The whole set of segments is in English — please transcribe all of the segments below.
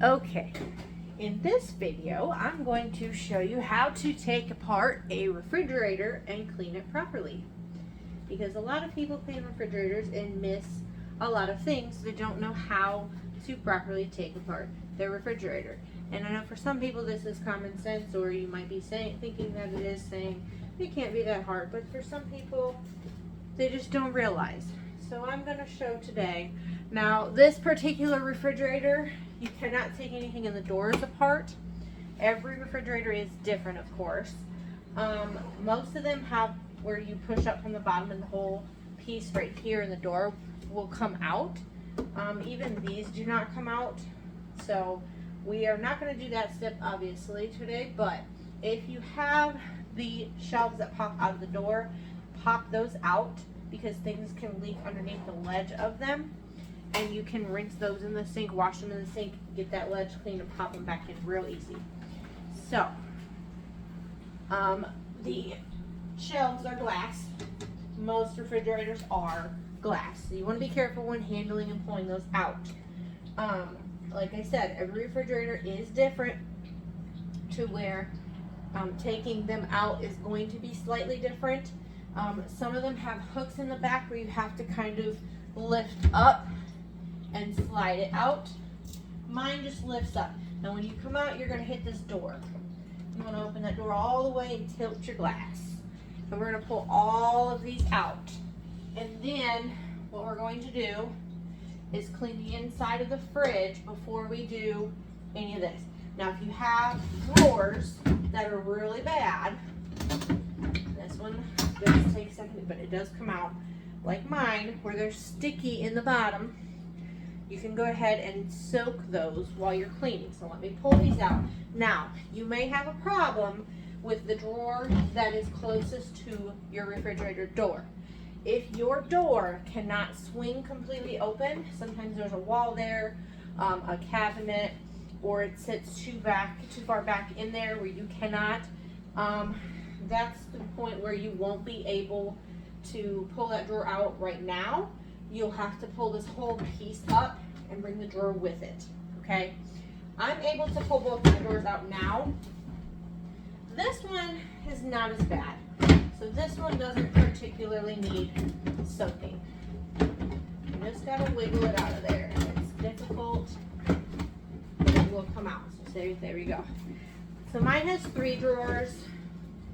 Okay, in this video, I'm going to show you how to take apart a refrigerator and clean it properly. Because a lot of people clean refrigerators and miss a lot of things. They don't know how to properly take apart their refrigerator. And I know for some people this is common sense, or you might be thinking that it is, saying it can't be that hard. But for some people, they just don't realize. So I'm going to show today. Now, this particular refrigerator, you cannot take anything in the doors apart. Every refrigerator is different, of course. Most of them have where you push up from the bottom and the whole piece right here in the door will come out. Even these do not come out. So we are not going to do that step obviously today, but if you have the shelves that pop out of the door, pop those out because things can leak underneath the ledge of them. And you can rinse those in the sink, wash them in the sink, get that ledge clean, and pop them back in real easy. So, the shelves are glass. Most refrigerators are glass. So you want to be careful when handling and pulling those out. Like I said, every refrigerator is different to where taking them out is going to be slightly different. Some of them have hooks in the back where you have to kind of lift up and slide it out. Mine just lifts up. Now when you come out, you're going to hit this door. You want to open that door all the way and tilt your glass. And we're going to pull all of these out. And then what we're going to do is clean the inside of the fridge before we do any of this. Now if you have drawers that are really bad, this one does take a second, but it does come out, like mine, where they're sticky in the bottom. You can go ahead and soak those while you're cleaning. So let me pull these out. Now, you may have a problem with the drawer that is closest to your refrigerator door. If your door cannot swing completely open, sometimes there's a wall there, a cabinet, or it sits too far back in there where you cannot, that's the point where you won't be able to pull that drawer out right now. You'll have to pull this whole piece up and bring the drawer with it, okay? I'm able to pull both my drawers out now. This one is not as bad. So this one doesn't particularly need soaking. You just gotta wiggle it out of there. It's difficult, but it will come out. So there you go. So mine has 3 drawers.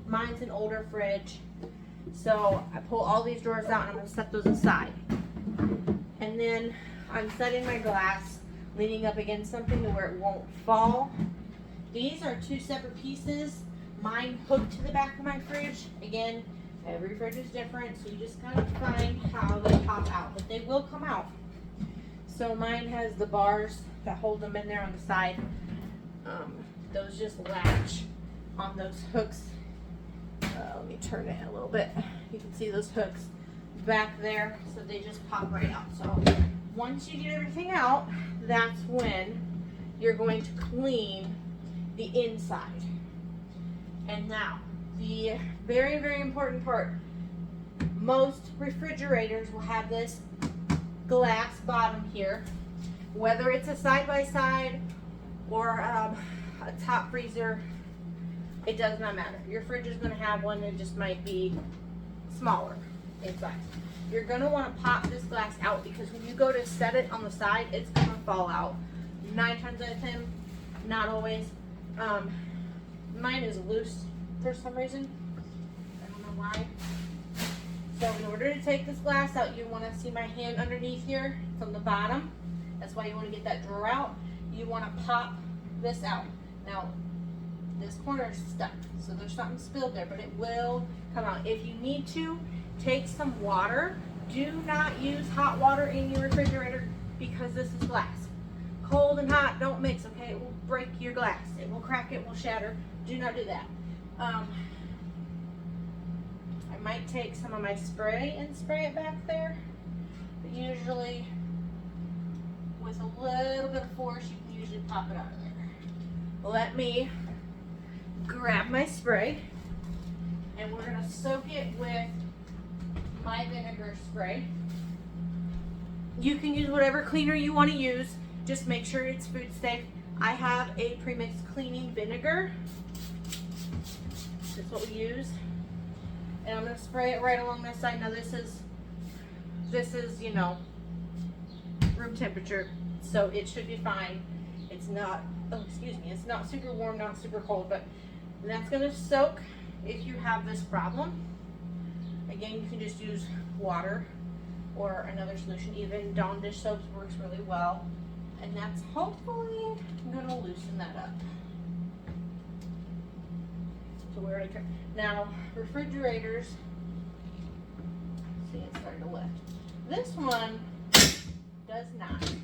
Mine's an older fridge. So I pull all these drawers out and I'm gonna set those aside. And then I'm setting my glass leaning up against something where it won't fall. These are 2 separate pieces. Mine hooked to the back of my fridge. Again, every fridge is different, so you just gotta find how they pop out, but they will come out. So mine has the bars that hold them in there on the side. Those just latch on those hooks. Let me turn it a little bit. You can see those hooks back there, so they just pop right out. So once you get everything out, that's when you're going to clean the inside. And now, the very, very important part, most refrigerators will have this glass bottom here, whether it's a side-by-side or a top freezer, it does not matter. Your fridge is going to have one that just might be smaller inside. You're going to want to pop this glass out because when you go to set it on the side, it's going to fall out. 9 times out of 10, not always. Mine is loose for some reason. I don't know why. So in order to take this glass out, you want to see my hand underneath here from the bottom. That's why you want to get that drawer out. You want to pop this out. Now, this corner is stuck, so there's something spilled there, but it will come out. If you need to, take some water. Do not use hot water in your refrigerator because this is glass. Cold and hot don't mix, okay? It will break your glass. It will crack, it will shatter. Do not do that. I might take some of my spray and spray it back there, but usually with a little bit of force, you can usually pop it out of there. Let me grab my spray, and we're going to soak it with my vinegar spray. You can use whatever cleaner you want to use. Just make sure it's food safe. I have a premixed cleaning vinegar. That's what we use. And I'm gonna spray it right along this side. Now this is, you know, room temperature, so it should be fine. It's not, oh, excuse me, it's not super warm, not super cold, but that's gonna soak if you have this problem. Again, you can just use water or another solution. Even Dawn dish soaps works really well. And that's hopefully gonna loosen that up. So we're already, now refrigerators, see, it's starting to lift. This one does not. So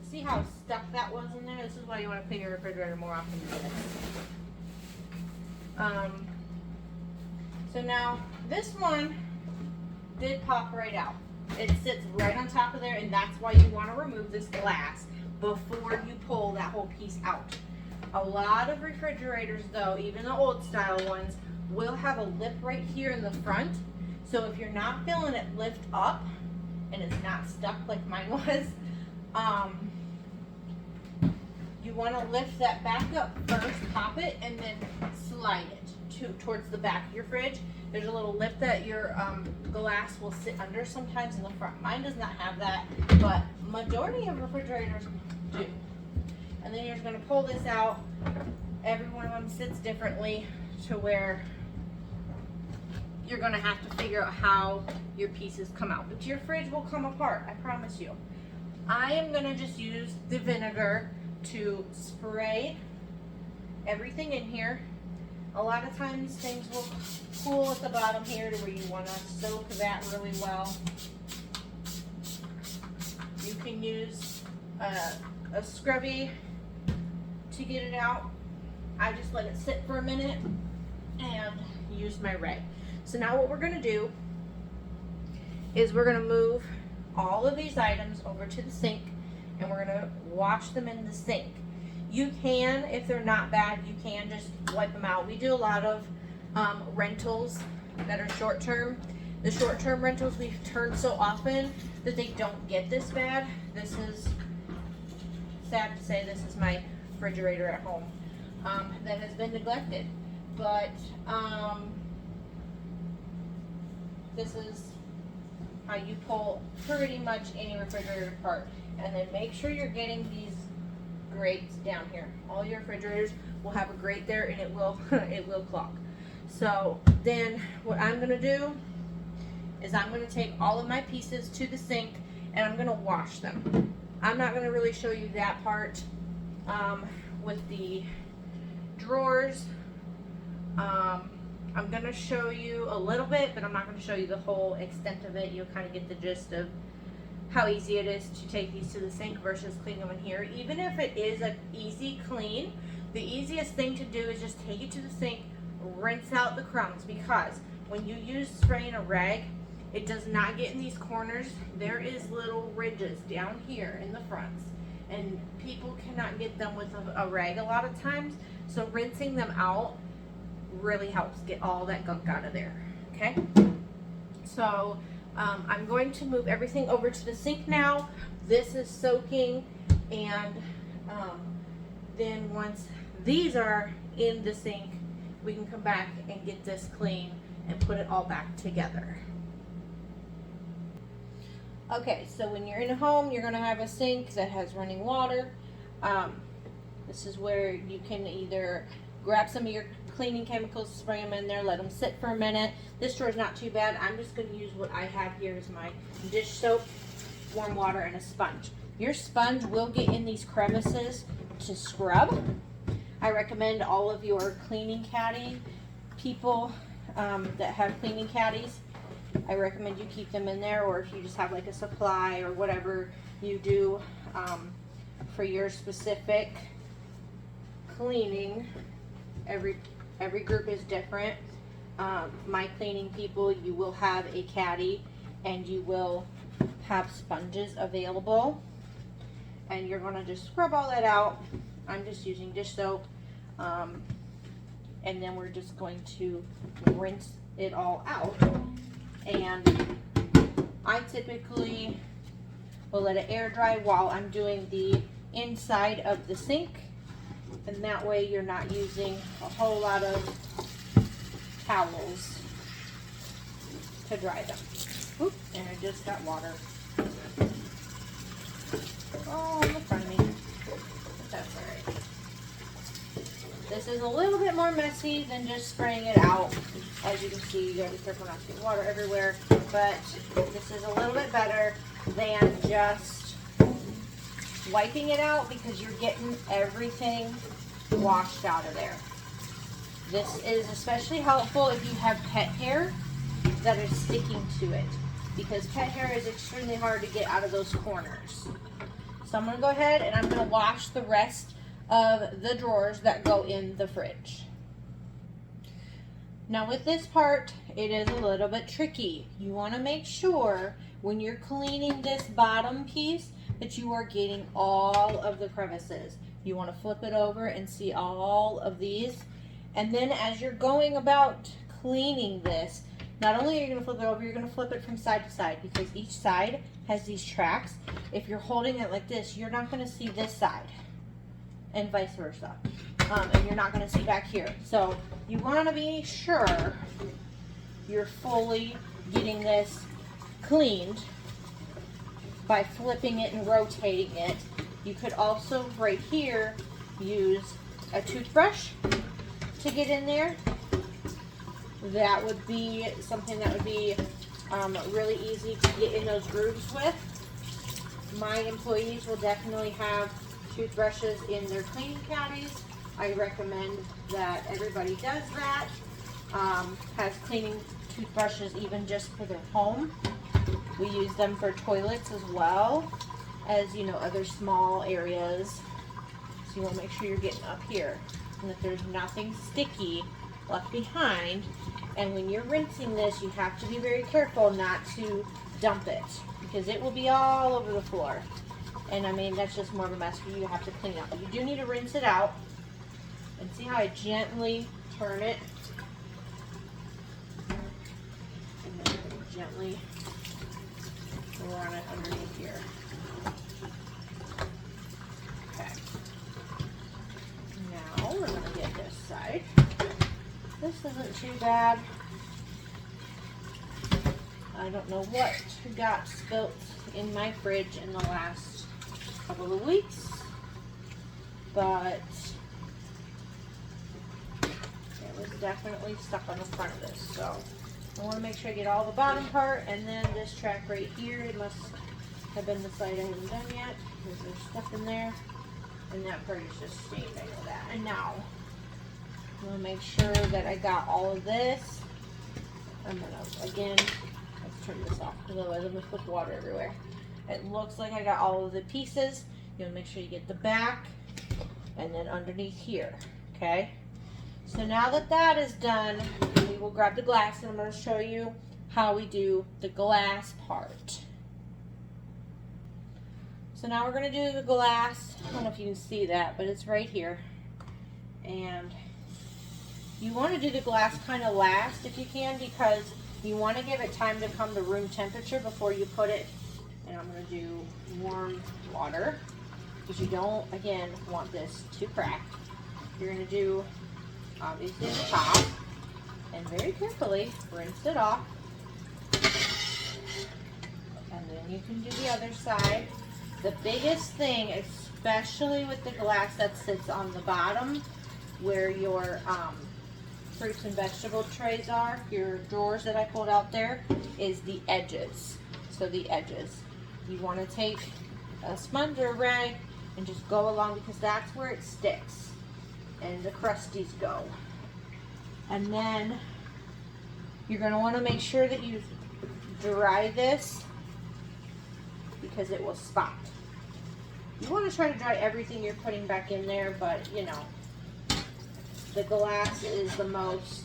see how stuck that was in there? This is why you want to clean your refrigerator more often than this. So now this one did pop right out. It sits right on top of there, and that's why you want to remove this glass before you pull that whole piece out. A lot of refrigerators though, even the old style ones, will have a lip right here in the front. So if you're not feeling it lift up and it's not stuck like mine was, you want to lift that back up first, pop it, and then slide it towards the back of your fridge. There's a little lip that your glass will sit under sometimes in the front. Mine does not have that, but majority of refrigerators do. And then you're just going to pull this out. Every one of them sits differently to where you're going to have to figure out how your pieces come out. But your fridge will come apart, I promise you. I am going to just use the vinegar to spray everything in here. A lot of times things will cool at the bottom here to where you want to soak that really well. You can use a scrubby to get it out. I just let it sit for a minute and use my rag. So now what we're going to do is we're going to move all of these items over to the sink, and we're going to wash them in the sink. You can, if they're not bad, you can just wipe them out. We do a lot of rentals that are short-term. The short-term rentals we've turned so often that they don't get this bad. This is, sad to say, this is my refrigerator at home that has been neglected. But this is how you pull pretty much any refrigerator apart. And then make sure you're getting these grates down here. All your refrigerators will have a grate there, and it will it will clog. So then what I'm going to do is I'm going to take all of my pieces to the sink, and I'm going to wash them. I'm not going to really show you that part with the drawers. I'm going to show you a little bit, but I'm not going to show you the whole extent of it. You'll kind of get the gist of how easy it is to take these to the sink versus cleaning them in here. Even if it is an easy clean, the easiest thing to do is just take it to the sink, rinse out the crumbs, because when you use spraying a rag, it does not get in these corners. There is little ridges down here in the fronts, and people cannot get them with a rag a lot of times. So rinsing them out really helps get all that gunk out of there. Okay, so I'm going to move everything over to the sink now. This is soaking, and then once these are in the sink, we can come back and get this clean and put it all back together. Okay, so when you're in a home, you're going to have a sink that has running water. This is where you can either grab some of your cleaning chemicals, spray them in there, let them sit for a minute. This drawer is not too bad. I'm just going to use what I have here as my dish soap, warm water, and a sponge. Your sponge will get in these crevices to scrub. I recommend all of your cleaning caddy people that have cleaning caddies, I recommend you keep them in there, or if you just have like a supply or whatever you do for your specific cleaning. Every group is different. My cleaning people, you will have a caddy and you will have sponges available, and you're going to just scrub all that out. I'm just using dish soap, and then we're just going to rinse it all out. And I typically will let it air dry while I'm doing the inside of the sink And that way you're not using a whole lot of towels to dry them. Oop, and I just got water. Oh, in front of me. But that's alright. This is a little bit more messy than just spraying it out. As you can see, you gotta be careful not to get water everywhere. But this is a little bit better than just wiping it out, because you're getting everything washed out of there. This is especially helpful if you have pet hair that is sticking to it, because pet hair is extremely hard to get out of those corners. So I'm going to go ahead and I'm going to wash the rest of the drawers that go in the fridge. Now with this part, it is a little bit tricky. You want to make sure when you're cleaning this bottom piece that you are getting all of the crevices. You want to flip it over and see all of these. And then as you're going about cleaning this, not only are you going to flip it over, you're going to flip it from side to side, because each side has these tracks. If you're holding it like this, you're not going to see this side, and vice versa. And you're not going to see back here. So you want to be sure you're fully getting this cleaned by flipping it and rotating it. You could also, right here, use a toothbrush to get in there. That would be something that would be really easy to get in those grooves with. My employees will definitely have toothbrushes in their cleaning caddies. I recommend that everybody does that. Has cleaning toothbrushes even just for their home. We use them for toilets as well as, you know, other small areas. So you want to make sure you're getting up here and that there's nothing sticky left behind. And when you're rinsing this, you have to be very careful not to dump it, because it will be all over the floor. And I mean, that's just more of a mess for you to have to clean up. But you do need to rinse it out. And see how I gently turn it? And then gently run it underneath here. Okay. Now we're going to get this side. This isn't too bad. I don't know what got spilt in my fridge in the last couple of weeks, but it was definitely stuck on the front of this. So I want to make sure I get all the bottom part, and then this track right here, it must have been the side I haven't done yet, because there's stuff in there, and that part is just stained, I know that. And now I'm going to make sure that I got all of this. I'm going to, again, let's turn this off, because otherwise I'm going to flip water everywhere. It looks like I got all of the pieces. You'll make sure you get the back, and then underneath here, okay? So now that that is done, we will grab the glass, and I'm going to show you how we do the glass part. So now we're going to do the glass. I don't know if you can see that, but it's right here. And you want to do the glass kind of last if you can, because you want to give it time to come to room temperature before you put it. And I'm going to do warm water, because you don't, again, want this to crack. You're going to do, obviously, the top, and very carefully rinse it off. And then you can do the other side. The biggest thing, especially with the glass that sits on the bottom, where your fruits and vegetable trays are, your drawers that I pulled out there, is the edges. So the edges. You want to take a sponge or a rag and just go along, because that's where it sticks and the crusties go. And then you're going to want to make sure that you dry this, because it will spot. You want to try to dry everything you're putting back in there, but you know, the glass is the most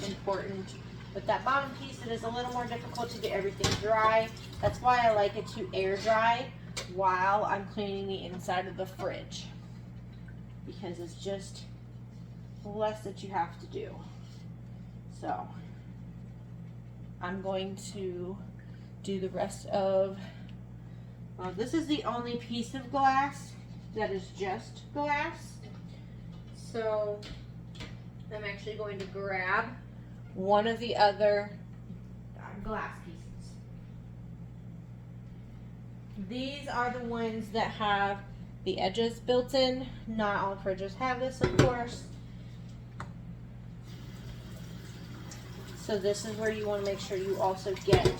important. With that bottom piece, it is a little more difficult to get everything dry. That's why I like it to air dry while I'm cleaning the inside of the fridge, because it's just less that you have to do. So I'm going to do the rest of, this is the only piece of glass that is just glass. So I'm actually going to grab one of the other glass pieces. These are the ones that have the edges built in. Not all fridges have this, of course. So this is where you want to make sure you also get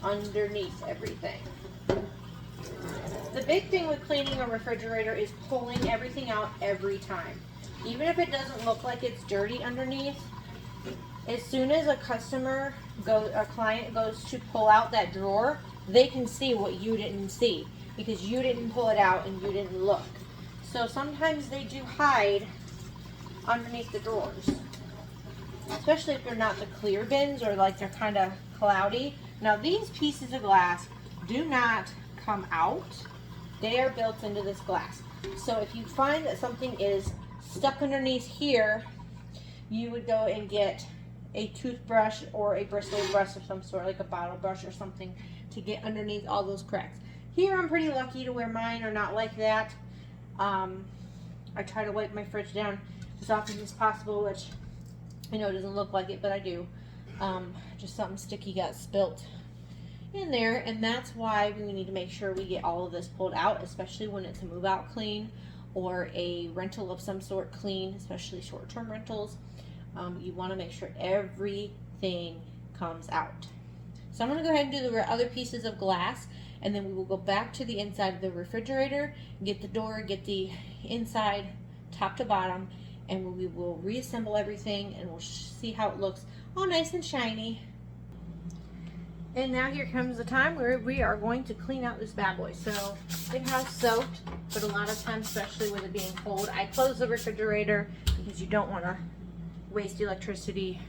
underneath everything. The big thing with cleaning a refrigerator is pulling everything out every time. Even if it doesn't look like it's dirty underneath, as soon as a client goes to pull out that drawer, they can see what you didn't see because you didn't pull it out and you didn't look. So sometimes they do hide underneath the drawers, especially if they're not the clear bins or like they're kind of cloudy. Now these pieces of glass do not come out. They are built into this glass. So if you find that something is stuck underneath here, you would go and get a toothbrush or a bristly brush of some sort, like a bottle brush or something, to get underneath all those cracks. Here I'm pretty lucky to where mine are not like that. I try to wipe my fridge down as often as possible, which I know it doesn't look like it, but I do. Just something sticky got spilt in there, and that's why we need to make sure we get all of this pulled out, especially when it's a move out clean or a rental of some sort clean, especially short-term rentals. You want to make sure everything comes out. So I'm going to go ahead and do the other pieces of glass, and then we will go back to the inside of the refrigerator, get the door, get the inside top to bottom, and we will reassemble everything, and we'll see how it looks all nice and shiny. And now here comes the time where we are going to clean out this bad boy. So it has soaked, but a lot of times, especially with it being cold, I close the refrigerator because you don't want to waste electricity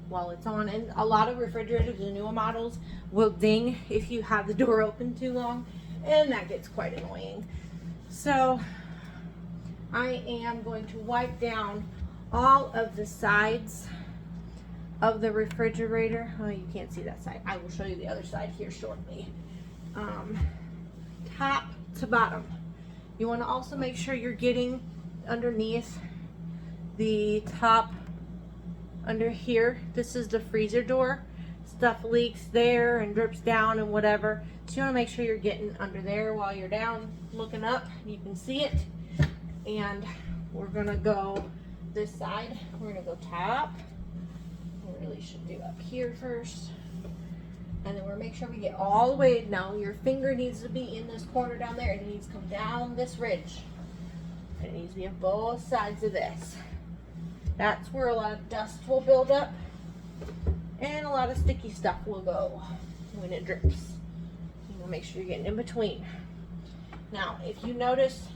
while it's on. And a lot of refrigerators, the newer models, will ding if you have the door open too long, and that gets quite annoying. So I am going to wipe down all of the sides of the refrigerator. Oh, you can't see that side. I will show you the other side here shortly. Top to bottom. You want to also make sure you're getting underneath the top under here. This is the freezer door. Stuff leaks there and drips down and whatever. So you want to make sure you're getting under there while you're down looking up. You can see it. And we're going to go this side. We're going to go top. We really should do up here first. And then we're make sure we get all the way. Now your finger needs to be in this corner down there, and it needs to come down this ridge. And it needs to be on both sides of this. That's where a lot of dust will build up and a lot of sticky stuff will go when it drips. You want to make sure you're getting in between. Now, if you notice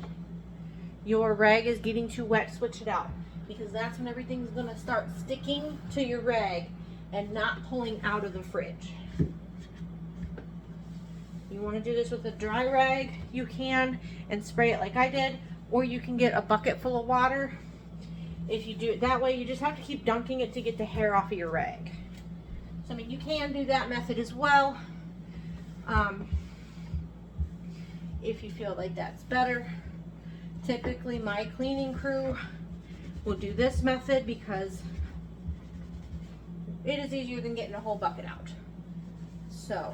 your rag is getting too wet, switch it out, because that's when everything's going to start sticking to your rag and not pulling out of the fridge. You want to do this with a dry rag, you can, and spray it like I did, or you can get a bucket full of water. If you do it that way, you just have to keep dunking it to get the hair off of your rag. So, I mean, you can do that method as well, if you feel like that's better. Typically, my cleaning crew will do this method because it is easier than getting a whole bucket out. So,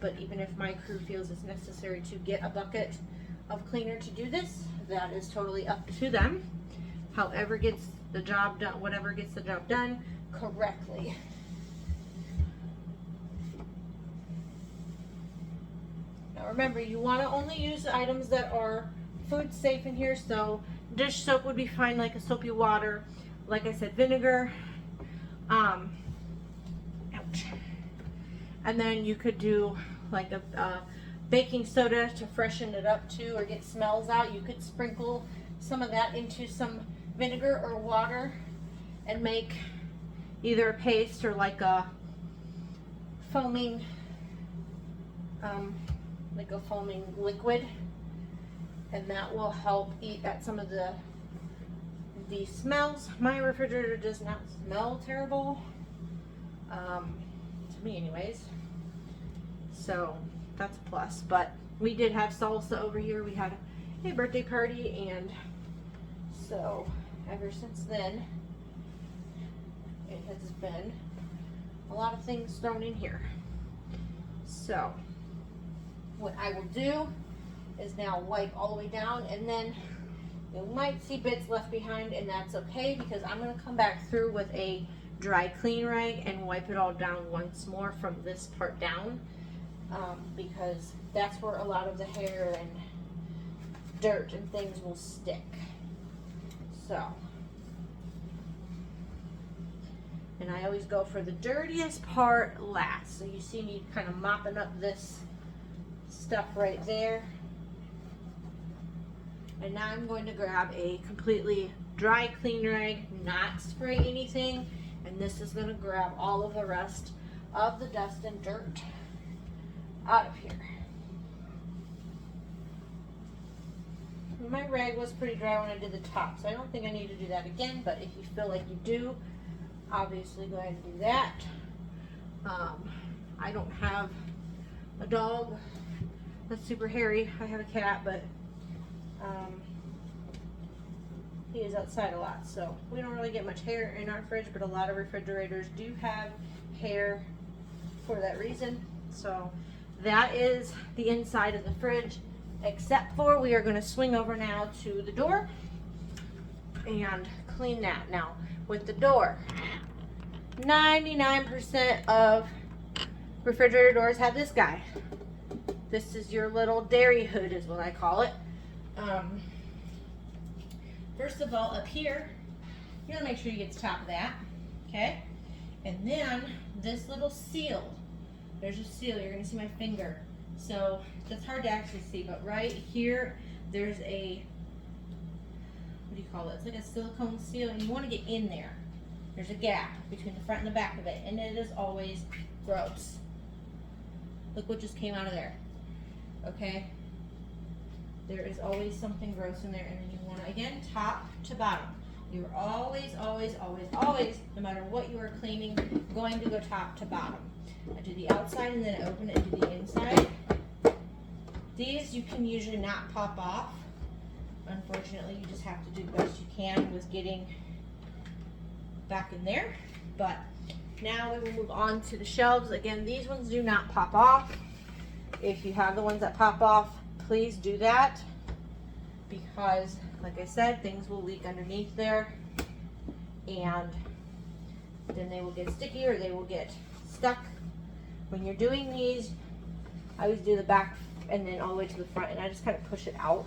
but even if my crew feels it's necessary to get a bucket of cleaner to do this, that is totally up to them. However gets the job done, whatever gets the job done correctly. Now remember, you want to only use items that are food safe in here. So dish soap would be fine, like a soapy water. Like I said, vinegar. Ouch. And then you could do like a baking soda to freshen it up too, or get smells out. You could sprinkle some of that into some vinegar or water and make either a paste or like a foaming liquid, and that will help eat at some of the smells. My refrigerator does not smell terrible, to me anyways, so that's a plus. But we did have salsa over here. We had a birthday party, and so ever since then it has been a lot of things thrown in here. So what I will do is now wipe all the way down, and then you might see bits left behind, and that's okay because I'm going to come back through with a dry clean rag and wipe it all down once more from this part down, because that's where a lot of the hair and dirt and things will stick. So, and I always go for the dirtiest part last. So you see me kind of mopping up this stuff right there. And now I'm going to grab a completely dry clean rag, not spray anything, and this is going to grab all of the rest of the dust and dirt out of here. My rag was pretty dry when I did the top, so I don't think I need to do that again, but if you feel like you do, obviously go ahead and do that. I don't have a dog that's super hairy. I have a cat, but he is outside a lot, so we don't really get much hair in our fridge, but a lot of refrigerators do have hair for that reason. So that is the inside of the fridge, except for we are going to swing over now to the door and clean that. Now with the door, 99% of refrigerator doors have this guy. This is your little dairy hood is what I call it. First of all, up here, you want to make sure you get the top of that, okay? And then this little seal, there's a seal, you're going to see my finger. So that's hard to actually see, but right here, there's a, what do you call it? It's like a silicone seal, and you want to get in there. There's a gap between the front and the back of it, and it is always gross. Look what just came out of there, okay? There is always something gross in there, and then you want to, again, top to bottom. You're always, always, always, always, no matter what you are cleaning, going to go top to bottom. I do the outside and then open it and do the inside. These you can usually not pop off. Unfortunately, you just have to do the best you can with getting back in there. But now we will move on to the shelves. Again, these ones do not pop off. If you have the ones that pop off, please do that, because like I said, things will leak underneath there, and then they will get sticky or they will get stuck. When you're doing these, I always do the back and then all the way to the front, and I just kind of push it out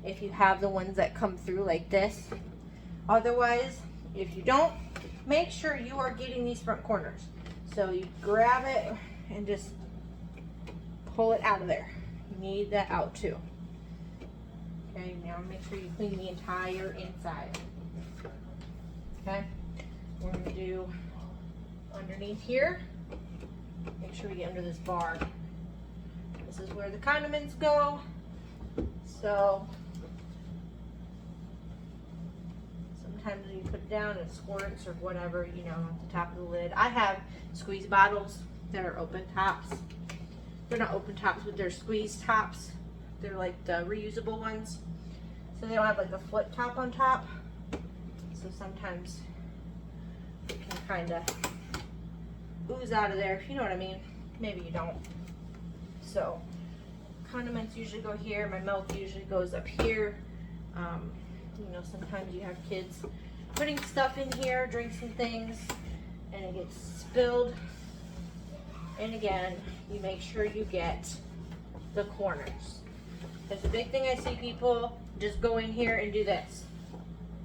if you have the ones that come through like this. Otherwise, if you don't, make sure you are getting these front corners. So you grab it and just pull it out of there. You need that out too. Okay, now make sure you clean the entire inside. Okay, we're going to do underneath here. Make sure we get under this bar. This is where the condiments go. So sometimes you put it down and squirts or whatever, you know, at the top of the lid. I have squeeze bottles that are open tops. They're not open tops, but they're squeeze tops. They're like the reusable ones. So they don't have like a flip top on top. So sometimes you can kind of ooze out of there, if you know what I mean. Maybe you don't. So condiments usually go here. My milk usually goes up here. You know, sometimes you have kids putting stuff in here, drinks and things, and it gets spilled. And again, you make sure you get the corners. There's a big thing I see people just go in here and do this.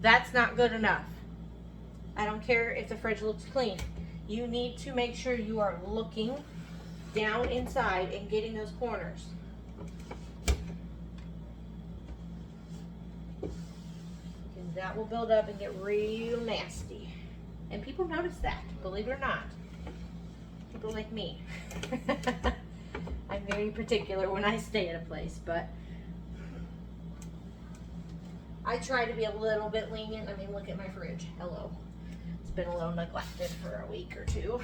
That's not good enough. I don't care if the fridge looks clean. You need to make sure you are looking down inside and getting those corners. And that will build up and get real nasty. And people notice that, believe it or not. People like me. I'm very particular when I stay at a place, but I try to be a little bit lenient. I mean, look at my fridge. Hello. It's been a little neglected for a week or two.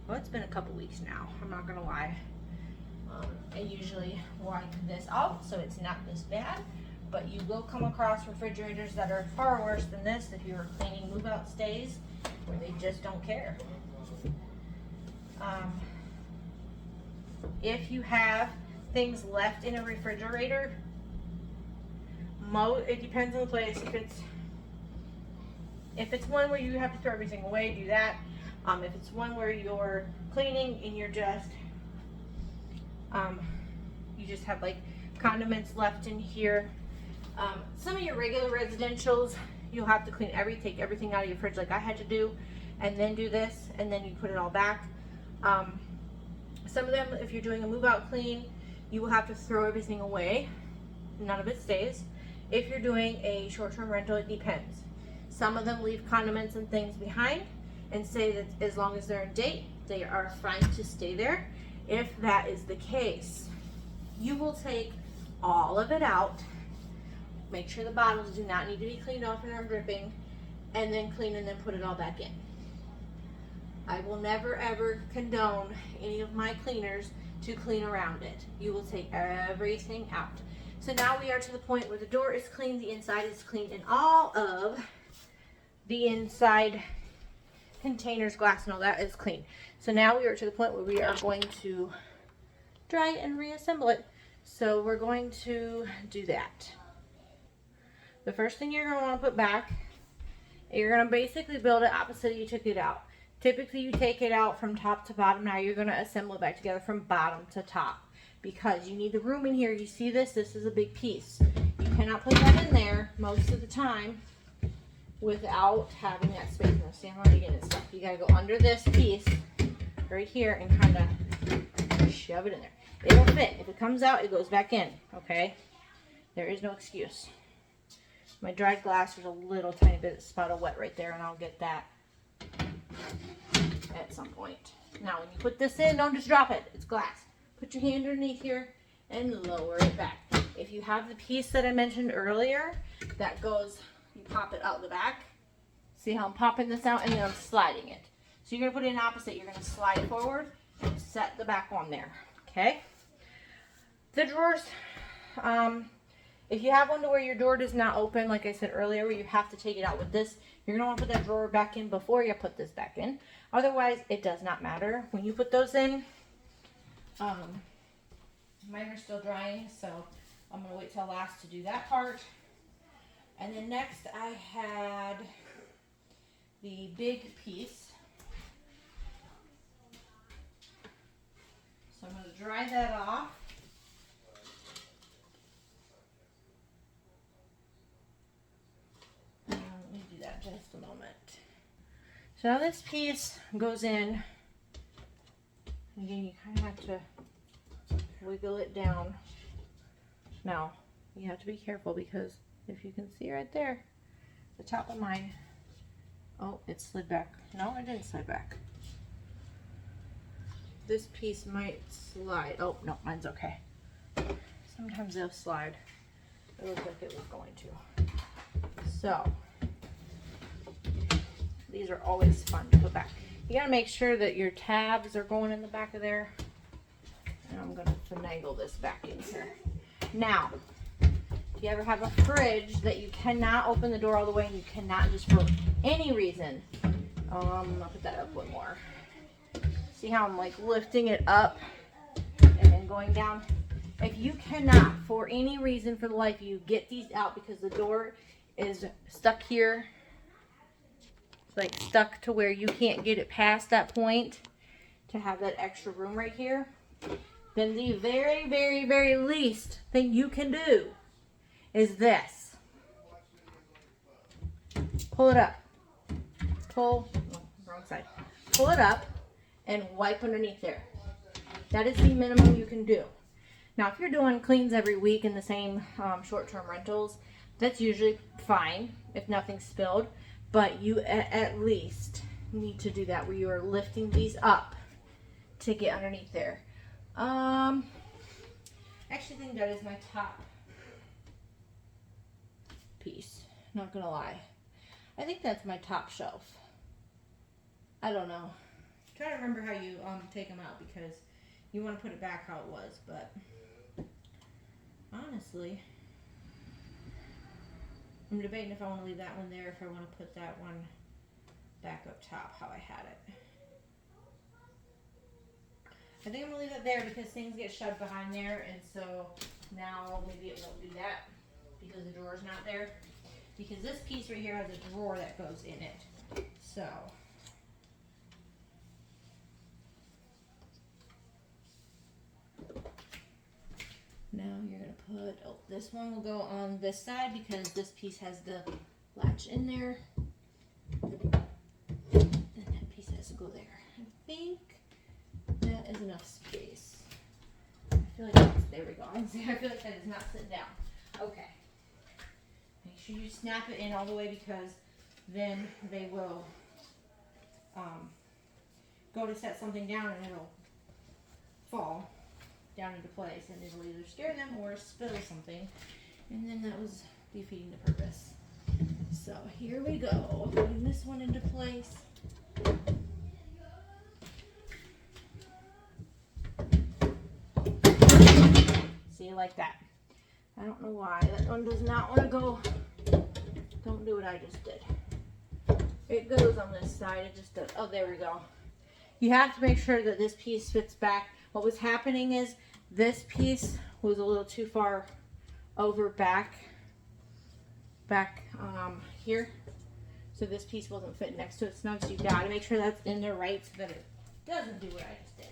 Well, it's been a couple weeks now. I'm not gonna lie. I usually wipe this out so it's not this bad, but you will come across refrigerators that are far worse than this if you're cleaning move-out stays where they just don't care. If you have things left in a refrigerator, it depends on the place. If it's one where you have to throw everything away, do that. If it's one where you're cleaning and you're just you just have like condiments left in here. Some of your regular residentials, you'll have to take everything out of your fridge like I had to do, and then do this, and then you put it all back. Some of them, if you're doing a move-out clean, you will have to throw everything away. None of it stays. If you're doing a short-term rental, it depends. Some of them leave condiments and things behind and say that as long as they're in date, they are fine to stay there. If that is the case, you will take all of it out, make sure the bottles do not need to be cleaned off and are dripping, and then clean and then put it all back in. I will never ever condone any of my cleaners to clean around it. You will take everything out. So now we are to the point where the door is clean, the inside is clean, and all of the inside containers, glass, and all that is clean. So now we are to the point where we are going to dry it and reassemble it. So we're going to do that. The first thing you're going to want to put back, you're going to basically build it opposite you took it out. Typically you take it out from top to bottom. Now you're going to assemble it back together from bottom to top because you need the room in here. You see this is a big piece. You cannot put that in there most of the time without having that space. Now see, I'm already getting it stuck. You got to go under this piece right here and kind of shove it in there. It'll fit. If it comes out, it goes back in, okay? There is no excuse. My dried glass, there's a little tiny bit spot of wet right there, and I'll get that at some point. Now, when you put this in, don't just drop it. It's glass. Put your hand underneath here and lower it back. If you have the piece that I mentioned earlier that goes, you pop it out the back. See how I'm popping this out and then I'm sliding it. So you're going to put it in opposite. You're going to slide forward and set the back on there. Okay? The drawers, if you have one to where your door does not open, like I said earlier, where you have to take it out with this, you're going to want to put that drawer back in before you put this back in. Otherwise, it does not matter. When you put those in, mine are still drying, so I'm going to wait till last to do that part. And then next I had the big piece. So I'm going to dry that off. Let me do that in just a moment. So now this piece goes in. Again, you kind of have to wiggle it down. Now, you have to be careful because if you can see right there, the top of mine, oh, it slid back. No, it didn't slide back. This piece might slide. Oh, no, mine's okay. Sometimes they'll slide. It looked like it was going to. So, these are always fun to put back. You gotta make sure that your tabs are going in the back of there. And I'm gonna finagle this back in here. Now, if you ever have a fridge that you cannot open the door all the way and you cannot just for any reason, I'll put that up one more. See how I'm like lifting it up and then going down? If you cannot, for any reason for the life of you, get these out because the door is stuck here, like stuck to where you can't get it past that point to have that extra room right here, then the very, very, very least thing you can do is this. Pull it up. Pull, no, wrong side. Pull it up and wipe underneath there. That is the minimum you can do. Now, if you're doing cleans every week in the same short-term rentals, that's usually fine if nothing's spilled. But you at least need to do that where you are lifting these up to get underneath there. I actually think that is my top piece. Not gonna lie. I think that's my top shelf. I don't know. I'm trying to remember how you take them out because you want to put it back how it was, but honestly, I'm debating if I want to leave that one there, if I want to put that one back up top how I had it. I think I'm going to leave it there because things get shoved behind there, and so now maybe it won't do that because the drawer's not there. Because this piece right here has a drawer that goes in it. So now you're going to put, oh, this one will go on this side because this piece has the latch in there. And that piece has to go there. I think that is enough space. I feel like that's, there we go. I feel like that is not sitting down. Okay. Make sure you snap it in all the way because then they will go to set something down and it'll fall down into place and it'll either scare them or spill something, and then that was defeating the purpose. So here we go, putting this one into place. See, like that. I don't know why that one does not want to go. Don't do what I just did. It goes on this side, it just does. Oh, there we go. You have to make sure that this piece fits back. What was happening is this piece was a little too far over back here. So this piece wasn't fitting next to it snug, so you gotta make sure that's in there right so that it doesn't do what I just did.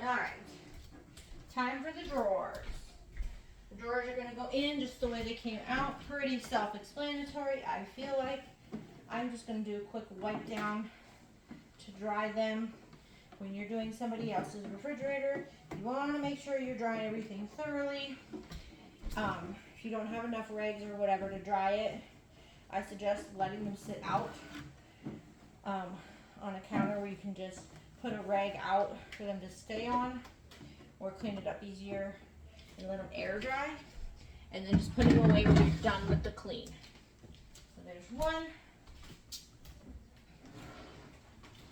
Alright, time for the drawers. The drawers are gonna go in just the way they came out. Pretty self-explanatory, I feel like. I'm just gonna do a quick wipe down to dry them. When you're doing somebody else's refrigerator, you want to make sure you're drying everything thoroughly. If you don't have enough rags or whatever to dry it, I suggest letting them sit out on a counter where you can just put a rag out for them to stay on, or clean it up easier and let them air dry, and then just put them away when you're done with the clean. So there's one.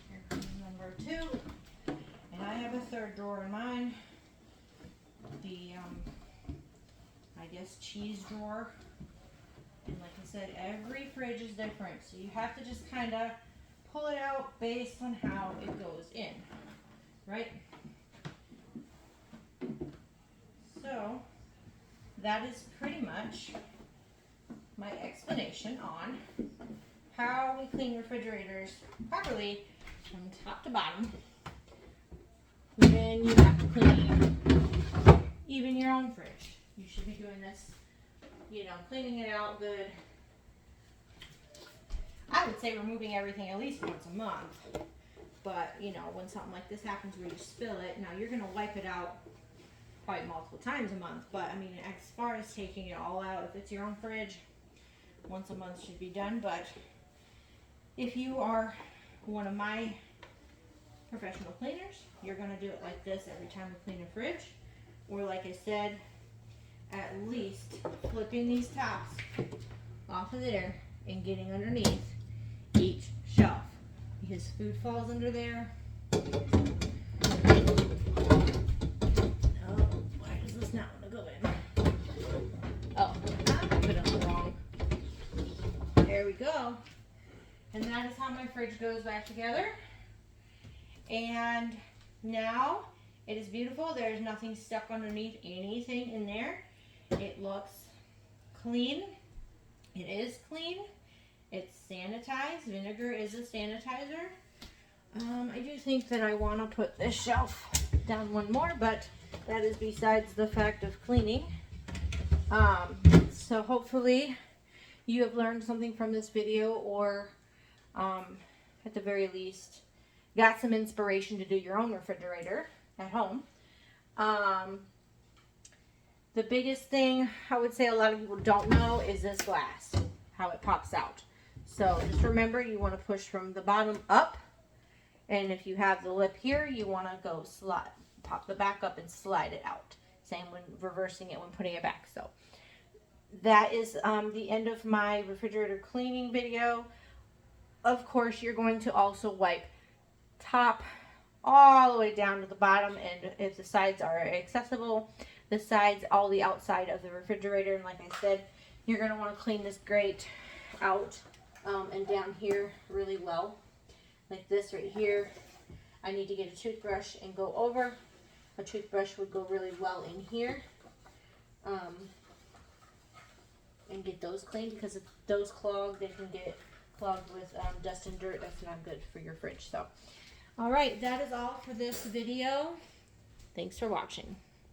Here comes number two. And I have a third drawer in mine, the, I guess, cheese drawer. And like I said, every fridge is different, so you have to just kind of pull it out based on how it goes in, right? So, that is pretty much my explanation on how we clean refrigerators properly from top to bottom. Then you have to clean even your own fridge. You should be doing this, you know, cleaning it out good. I would say removing everything at least once a month. But, you know, when something like this happens where you spill it, now you're going to wipe it out probably multiple times a month. But, I mean, as far as taking it all out, if it's your own fridge, once a month should be done. But if you are one of my professional cleaners, you're going to do it like this every time you clean a fridge, or like I said, at least flipping these tops off of there and getting underneath each shelf, because food falls under there. Oh, why does this not want to go in? Oh, I put it on the wrong. There we go. And that is how my fridge goes back together. And now it is beautiful. There's nothing stuck underneath anything in there. It looks clean. It is clean. It's sanitized. Vinegar is a sanitizer. I do think that I want to put this shelf down one more, but that is besides the fact of cleaning. So hopefully you have learned something from this video, or at the very least got some inspiration to do your own refrigerator at home. The biggest thing I would say a lot of people don't know is this glass, how it pops out. So just remember, you want to push from the bottom up, and if you have the lip here, you want to go slide, pop the back up and slide it out. Same when reversing it when putting it back. So that is the end of my refrigerator cleaning video. Of course, you're going to also wipe top all the way down to the bottom, and if the sides are accessible, the sides, all the outside of the refrigerator. And like I said, you're going to want to clean this grate out and down here really well, like this right here. I need to get a toothbrush and go over. A toothbrush would go really well in here, and get those cleaned, because if those clog, they can get clogged with dust and dirt. That's not good for your fridge. So, all right, that is all for this video. Thanks for watching.